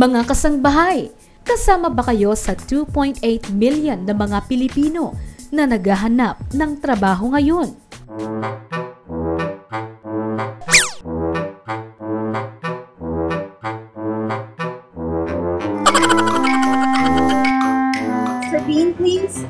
Mga kasangbahay, kasama ba kayo sa 2.8 million na mga Pilipino na naghahanap ng trabaho ngayon? Sabine, please.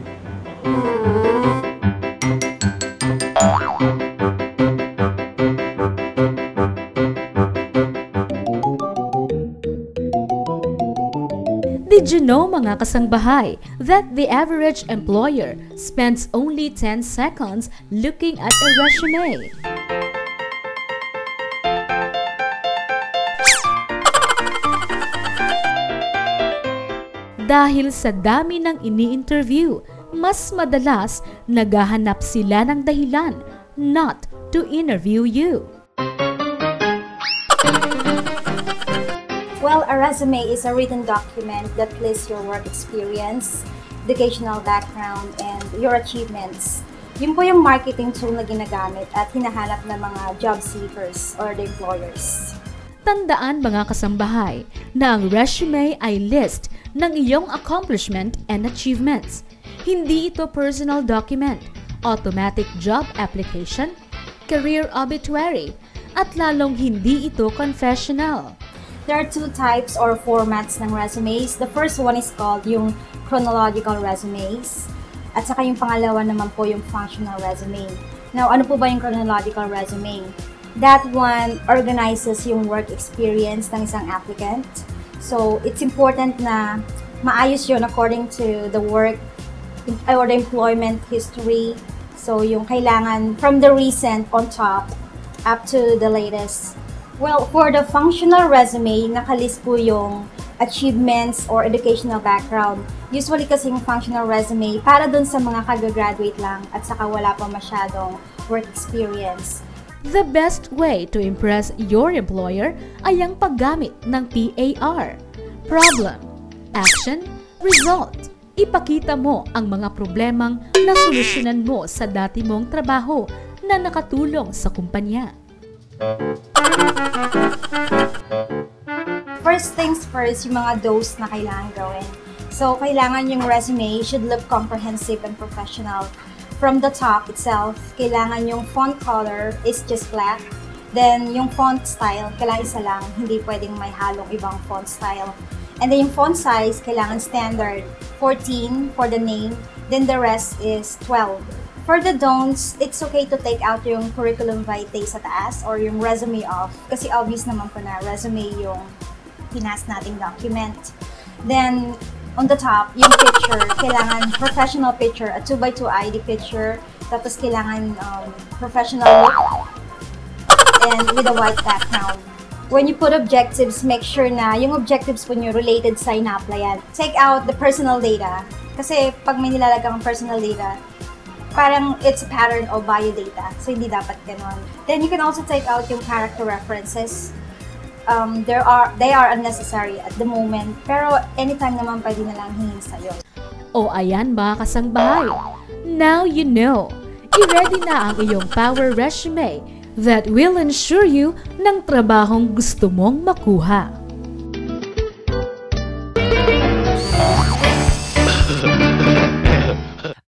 Did you know, mga kasangbahay, that the average employer spends only 10 seconds looking at a resume? Dahil sa dami ng ini-interview, mas madalas naghahanap sila ng dahilan not to interview you. Well, a resume is a written document that lists your work experience, educational background, and your achievements. Yun po yung marketing tool na ginagamit at hinahanap ng mga job seekers or the employers. Tandaan, mga kasambahay, na ang resume ay list ng iyong accomplishment and achievements. Hindi ito personal document, automatic job application, career obituary, at lalong hindi ito confessional. There are two types or formats ng resumes. The first one is called yung chronological resumes. At saka yung pangalawa naman po yung functional resume. Now, ano po ba yung chronological resume? That one organizes yung work experience ng isang applicant. So, it's important na maayos yun according to the work or the employment history. So, yung kailangan from the recent on top up to the latest. Well, for the functional resume, nakalist po yung achievements or educational background. Usually kasi yung functional resume para dun sa mga kagagraduate lang at saka wala pa masyadong work experience. The best way to impress your employer ay ang paggamit ng PAR. Problem, Action, Result. Ipakita mo ang mga problemang nasolusyonan mo sa dati mong trabaho na nakatulong sa kumpanya. First things first, yung mga dose na kailangan gawin. So, kailangan yung resume should look comprehensive and professional. From the top itself, kailangan yung font color is just black. Then, yung font style, kailangan isa lang. Hindi pwedeng may halong ibang font style. And then, yung font size, kailangan standard. 14 for the name. Then, the rest is 12. For the don'ts, it's okay to take out yung curriculum vitae sa taas or yung resume off. Kasi obvious naman po na resume yung pinas nating document. Then, on the top, yung picture, kailangan professional picture, a 2x2 ID picture. Tapos kailangan professional look and with a white background. When you put objectives, make sure na yung objectives po nyo related sa ina-applyan. Take out the personal data. Kasi pag may nilalagang personal data, parang it's a pattern of bio data. So, hindi dapat ganon. Then, you can also take out yung character references. They are unnecessary at the moment. Pero, anytime naman pwede na lang hingin sa'yo. O ayan, mga kasangbahay. Now you know. I-ready na ang iyong power resume that will ensure you ng trabahong gusto mong makuha.